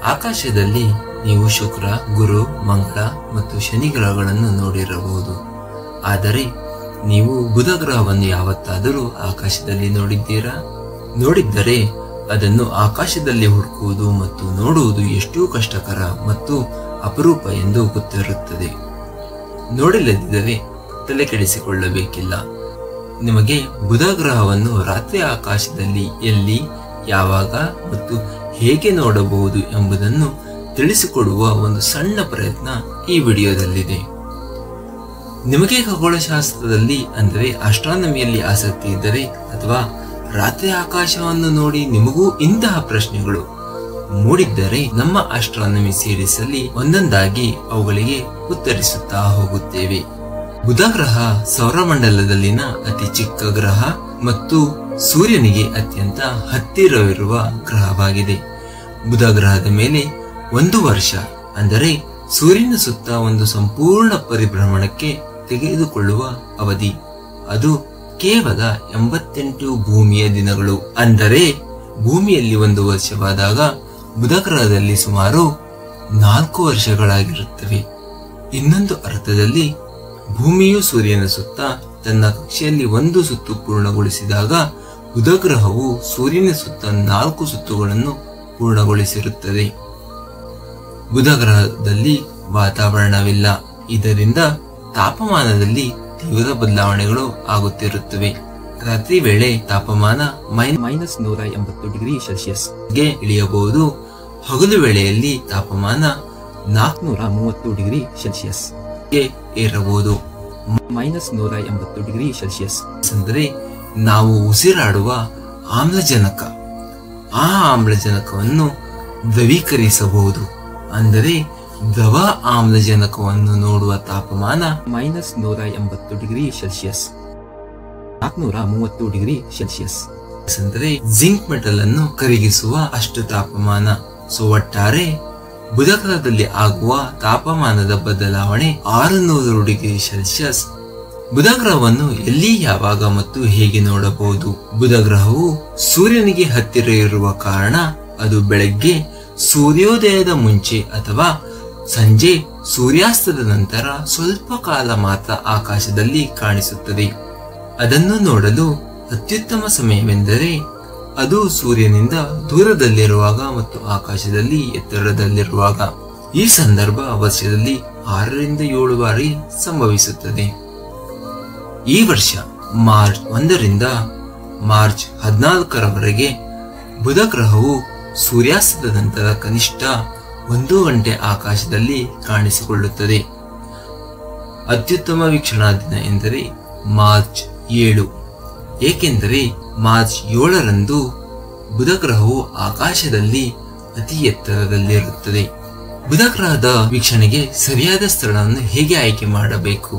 ಆಕಾಶದಲ್ಲಿ ನೀವು ಶುಕ್ರ, ಗುರು, ಮಂಗಳ ಮತ್ತು ಶನಿ ಗ್ರಹಗಳನ್ನು ನೋಡಿರಬಹುದು. ಆದರೆ ನೀವು ಬುಧ ಗ್ರಹವನ್ನು ಯಾವತ್ತಾದರೂ ಆಕಾಶದಲ್ಲಿ ನೋಡಿದ್ದೀರಾ? ನೋಡಿದ್ದರೆ ಅದನ್ನು ಆಕಾಶದಲ್ಲಿ ಹುಡುಕುವುದು ಮತ್ತು ನೋಡುವುದು ಎಷ್ಟು ಕಷ್ಟಕರ ಮತ್ತು ಅಪರೂಪ ಎಂದು ಗೊತ್ತಿರುತ್ತದೆ. ನೋಡಿಲ್ಲದಿದ್ದರೆ ತಲೆ ಕೆಡಿಸಿಕೊಳ್ಳಬೇಕಿಲ್ಲ. ನಿಮಗೆ ಬುಧ ಗ್ರಹವನ್ನು ರಾತ್ರಿ ಆಕಾಶದಲ್ಲಿ ಎಲ್ಲಿ, ಯಾವಾಗ ಮತ್ತು ಹೇಗೆ ನೋಡಬಹುದು ಎಂಬುದನ್ನು ತಿಳಿಸಿಕೊಡುವ ಒಂದು ಸಣ್ಣ ಪ್ರಯತ್ನ ಈ ವಿಡಿಯೋದಲ್ಲಿದೆ. ನಿಮಗೆ ಖಗೋಳಶಾಸ್ತ್ರದಲ್ಲಿ ಅಂದರೆ ಆಸ್ಟ್ರಾನಮಿಯಲ್ಲಿ ಆಸಕ್ತಿ ಇದ್ದರೆ ಅಥವಾ ರಾತ್ರಿ ಆಕಾಶವನ್ನು ನೋಡಿ ನಿಮಗೂ ಇಂತಹ ಪ್ರಶ್ನೆಗಳು ಮೂಡಿದ್ದರೆ ನಮ್ಮ ಆಸ್ಟ್ರಾನಮಿ ಸೀರೀಸ್ ಅಲ್ಲಿ ಒಂದೊಂದಾಗಿ ಅವುಗಳಿಗೆ ಉತ್ತರಿಸುತ್ತಾ ಹೋಗುತ್ತೇವೆ. ಬುಧ ಗ್ರಹ ಸೌರಮಂಡಲದಲ್ಲಿನ ಅತಿ ಚಿಕ್ಕ ಗ್ರಹ ಮತ್ತು ಸೂರ್ಯನಿಗೆ ಅತ್ಯಂತ ಹತ್ತಿರವಿರುವ ಗ್ರಹವಾಗಿದೆ. ಬುಧ ಗ್ರಹದ ಮೇಲೆ 1 ವರ್ಷ ಅಂದರೆ ಸೂರ್ಯನ ಸುತ್ತ ಒಂದು ಸಂಪೂರ್ಣ ಪರಿಭ್ರಮಣಕ್ಕೆ ತೆಗೆದುಕೊಳ್ಳುವ ಅವಧಿ ಅದು ಕೇವಲ 88 ಭೂಮಿಯ ದಿನಗಳು. ಅಂದರೆ ಭೂಮಿಯಲ್ಲಿ 1 ವರ್ಷವಾದಾಗ ಬುಧ ಗ್ರಹದಲ್ಲಿ ಸುಮಾರು 4 ವರ್ಷಗಳಾಗಿರುತ್ತವೆ. ಇನ್ನೊಂದು ಅರ್ಥದಲ್ಲಿ ಭೂಮಿಯು ಸೂರ್ಯನ ಸುತ್ತ ತನ್ನ ಕಕ್ಷೆಯಲ್ಲಿ 1 ಸುತ್ತು ಪೂರ್ಣಗೊಳಿಸಿದಾಗ ಬುಧ ಗ್ರಹವು ಸೂರ್ಯನ ಸುತ್ತ 4 ಸುತ್ತುಗಳನ್ನು ಪೂರ್ಣಗೊಳಿಸಿರುತ್ತದೆ. ಬುಧ ಗ್ರಹದಲ್ಲಿ ವಾತಾವರಣವಿಲ್ಲ. ಇದರಿಂದ ತಾಪಮಾನದಲ್ಲಿ ತೀವ್ರ ಬದಲಾವಣೆಗಳು ಆಗುತ್ತಿರುತ್ತವೆ. ರಾತ್ರಿ ವೇಳೆ ತಾಪಮಾನ -180 ಡಿಗ್ರಿ ಸೆಲ್ಸಿಯಸ್ಗೆ ಇಳಿಯಬಹುದು. ಹಗಲು ವೇಳೆಯಲ್ಲಿ ತಾಪಮಾನ 430 ಡಿಗ್ರಿ ಸೆಲ್ಸಿಯಸ್ಗೆ ಏರಬಹುದು. -180 ಡಿಗ್ರಿ ಸೆಲ್ಸಿಯಸ್ ಅಂದರೆ ನಾವು ಉಸಿರಾಡುವ ಆಮ್ಲಜನಕ, ಆ ಆಮ್ಲಜನಕವನ್ನು ದ್ರವೀಕರಿಸಬಹುದು. ಅಂದರೆ ದ್ರವ ಆಮ್ಲಜನಕವನ್ನು ನೋಡುವ ತಾಪಮಾನ -180 ಡಿಗ್ರಿ ಸೆಲ್ಸಿಯಸ್, 430 ಡಿಗ್ರಿ ಸೆಲ್ಸಿಯಸ್ ಅಂದರೆ ಜಿಂಕ್ ಮೆಟಲ್ ಅನ್ನು ಕರಗಿಸುವ ಅಷ್ಟು ತಾಪಮಾನ. ಒಟ್ಟಾರೆ ಬುಧ ಗ್ರಹದಲ್ಲಿ ಆಗುವ ತಾಪಮಾನದ ಬದಲಾವಣೆ 600 ಡಿಗ್ರಿ ಸೆಲ್ಸಿಯಸ್. ಬುಧ ಗ್ರಹವನ್ನು ಎಲ್ಲಿ, ಯಾವಾಗ ಮತ್ತು ಹೇಗೆ ನೋಡಬಹುದು? ಬುಧ ಗ್ರಹವು ಸೂರ್ಯನಿಗೆ ಹತ್ತಿರ ಇರುವ ಕಾರಣ ಅದು ಬೆಳಗ್ಗೆ ಸೂರ್ಯೋದಯದ ಮುಂಚೆ ಅಥವಾ ಸಂಜೆ ಸೂರ್ಯಾಸ್ತದ ನಂತರ ಸ್ವಲ್ಪ ಕಾಲ ಮಾತ್ರ ಆಕಾಶದಲ್ಲಿ ಕಾಣಿಸುತ್ತದೆ. ಅದನ್ನು ನೋಡಲು ಅತ್ಯುತ್ತಮ ಸಮಯವೆಂದರೆ ಅದು ಸೂರ್ಯನಿಂದ ದೂರದಲ್ಲಿರುವಾಗ ಮತ್ತು ಆಕಾಶದಲ್ಲಿ ಎತ್ತರದಲ್ಲಿರುವಾಗ. ಈ ಸಂದರ್ಭ ವರ್ಷದಲ್ಲಿ 6 ರಿಂದ 7 ಬಾರಿ ಸಂಭವಿಸುತ್ತದೆ. ಈ ವರ್ಷ ಮಾರ್ಚ್ 1 ರಿಂದ ಮಾರ್ಚ್ 14ರವರೆಗೆ ಬುಧ ಗ್ರಹವು ಸೂರ್ಯಾಸ್ತದ ನಂತರ ಕನಿಷ್ಠ 1 ಗಂಟೆ ಆಕಾಶದಲ್ಲಿ ಕಾಣಿಸಿಕೊಳ್ಳುತ್ತದೆ. ಅತ್ಯುತ್ತಮ ವೀಕ್ಷಣಾ ದಿನ ಎಂದರೆ ಮಾರ್ಚ್ 7, ಏಕೆಂದರೆ ಮಾರ್ಚ್ 7ರಂದು ಬುಧ ಗ್ರಹವು ಆಕಾಶದಲ್ಲಿ ಅತಿ ಎತ್ತರದಲ್ಲಿರುತ್ತದೆ. ಬುಧ ಗ್ರಹದ ವೀಕ್ಷಣೆಗೆ ಸರಿಯಾದ ಸ್ಥಳವನ್ನು ಹೇಗೆ ಆಯ್ಕೆ ಮಾಡಬೇಕು?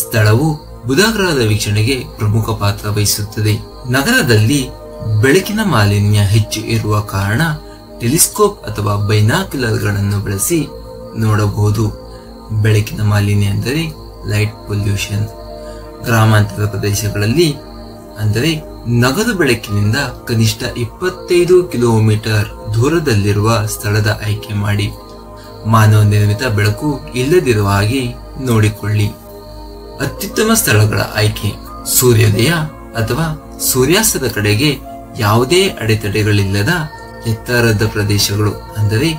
ಸ್ಥಳವು ಬುಧ ಗ್ರಹದ ವೀಕ್ಷಣೆಗೆ ಪ್ರಮುಖ ಪಾತ್ರ ವಹಿಸುತ್ತದೆ. ನಗರದಲ್ಲಿ ಬೆಳಕಿನ ಮಾಲಿನ್ಯ ಹೆಚ್ಚು ಇರುವ ಕಾರಣ ಟೆಲಿಸ್ಕೋಪ್ ಅಥವಾ ಬೈನಾಕ್ಯುಲರ್ಗಳನ್ನು ಬಳಸಿ ನೋಡಬಹುದು. ಬೆಳಕಿನ ಮಾಲಿನ್ಯ ಅಂದರೆ ಲೈಟ್ ಪೊಲ್ಯೂಷನ್. ಗ್ರಾಮಾಂತರ ಪ್ರದೇಶಗಳಲ್ಲಿ ಅಂದರೆ ನಗದು ಬೆಳಕಿನಿಂದ ಕನಿಷ್ಠ 25 ಕಿಲೋಮೀಟರ್ ದೂರದಲ್ಲಿರುವ ಸ್ಥಳದ ಆಯ್ಕೆ ಮಾಡಿ. ಮಾನವ ನಿರ್ಮಿತ ಬೆಳಕು ಇಲ್ಲದಿರುವ ಹಾಗೆ ನೋಡಿಕೊಳ್ಳಿ. ಅತ್ಯುತ್ತಮ ಸ್ಥಳಗಳ ಆಯ್ಕೆ: ಸೂರ್ಯೋದಯ ಅಥವಾ ಸೂರ್ಯಾಸ್ತದ ಕಡೆಗೆ ಯಾವುದೇ ಅಡೆತಡೆಗಳಿಲ್ಲದ ಎತ್ತರದ ಪ್ರದೇಶಗಳು ಅಂದರೆ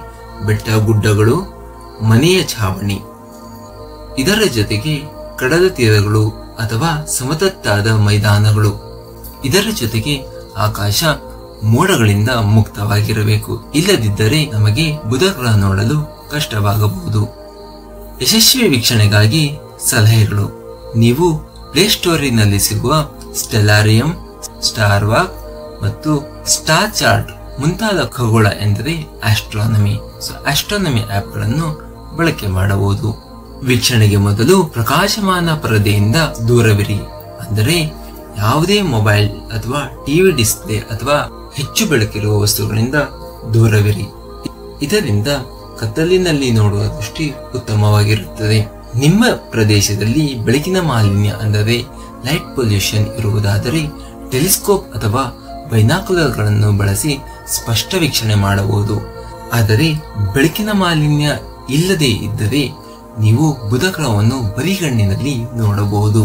ಬೆಟ್ಟ ಗುಡ್ಡಗಳು, ಮನೆಯ ಛಾವಣಿ. ಇದರ ಜೊತೆಗೆ ಕಡಲ ತೀರಗಳು ಅಥವಾ ಸಮತಟ್ಟಾದ ಮೈದಾನಗಳು. ಇದರ ಜೊತೆಗೆ ಆಕಾಶ ಮೋಡಗಳಿಂದ ಮುಕ್ತವಾಗಿರಬೇಕು. ಇಲ್ಲದಿದ್ದರೆ ನಮಗೆ ಬುಧ ಗ್ರಹ ನೋಡಲು ಕಷ್ಟವಾಗಬಹುದು. ಯಶಸ್ವಿ ವೀಕ್ಷಣೆಗಾಗಿ ಸಲಹೆಗಳು: ನೀವು ಪ್ಲೇಸ್ಟೋರಿನಲ್ಲಿ ಸಿಗುವ ಸ್ಟೆಲಾರಿಯಂ, ಸ್ಟಾರ್ ವಾಕ್ ಮತ್ತು ಸ್ಟಾರ್ ಚಾರ್ಟ್ ಮುಂತಾದ ಖಗೋಳ ಎಂದರೆ ಆಸ್ಟ್ರಾನಮಿ ಆಪ್ ಗಳನ್ನು ಬಳಕೆ ಮಾಡಬಹುದು. ವೀಕ್ಷಣೆಗೆ ಮೊದಲು ಪ್ರಕಾಶಮಾನ ಪರದೆಯಿಂದ ದೂರವಿರಿ. ಅಂದರೆ ಯಾವುದೇ ಮೊಬೈಲ್ ಅಥವಾ ಟಿವಿ ಡಿಸ್ಪ್ಲೇ ಅಥವಾ ಹೆಚ್ಚು ಬೆಳಕಿರುವ ವಸ್ತುಗಳಿಂದ ದೂರವಿರಿ. ಇದರಿಂದ ಕತ್ತಲಿನಲ್ಲಿ ನೋಡುವ ದೃಷ್ಟಿ ಉತ್ತಮವಾಗಿರುತ್ತದೆ. ನಿಮ್ಮ ಪ್ರದೇಶದಲ್ಲಿ ಬೆಳಕಿನ ಮಾಲಿನ್ಯ ಅಂದರೆ ಲೈಟ್ ಪೊಲ್ಯೂಷನ್ ಇರುವುದಾದರೆ ಟೆಲಿಸ್ಕೋಪ್ ಅಥವಾ ಬೈನಾಕ್ಯುಲರ್ಗಳನ್ನು ಬಳಸಿ ಸ್ಪಷ್ಟ ವೀಕ್ಷಣೆ ಮಾಡಬಹುದು. ಆದರೆ ಬೆಳಕಿನ ಮಾಲಿನ್ಯ ಇಲ್ಲದೆ ಇದ್ದರೆ ನೀವು ಬುಧ ಗ್ರಹವನ್ನು ಬರಿಗಣ್ಣಿನಲ್ಲಿ ನೋಡಬಹುದು.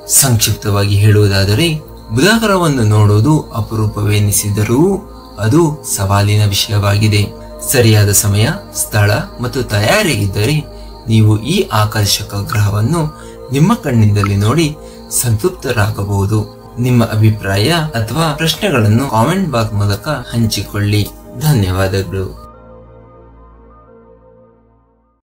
ಸಂಕ್ಷಿಪ್ತವಾಗಿ ಹೇಳುವುದಾದರೆ ಬುಧ ಗ್ರಹವನ್ನು ನೋಡುವುದು ಅಪರೂಪವೆನಿಸಿದರೂ ಅದು ಸವಾಲಿನ ವಿಷಯವಾಗಿದೆ. ಸರಿಯಾದ ಸಮಯ, ಸ್ಥಳ ಮತ್ತು ತಯಾರಿ ಇದ್ದರೆ ನೀವು ಈ ಆಕರ್ಷಕ ಗ್ರಹವನ್ನು ನಿಮ್ಮ ಕಣ್ಣಿಂದಲೇ ನೋಡಿ ಸಂತೃಪ್ತರಾಗಬಹುದು. ನಿಮ್ಮ ಅಭಿಪ್ರಾಯ ಅಥವಾ ಪ್ರಶ್ನೆಗಳನ್ನು ಕಾಮೆಂಟ್ ಬಾಕ್ಸ್ ಮೂಲಕ ಹಂಚಿಕೊಳ್ಳಿ. ಧನ್ಯವಾದಗಳು.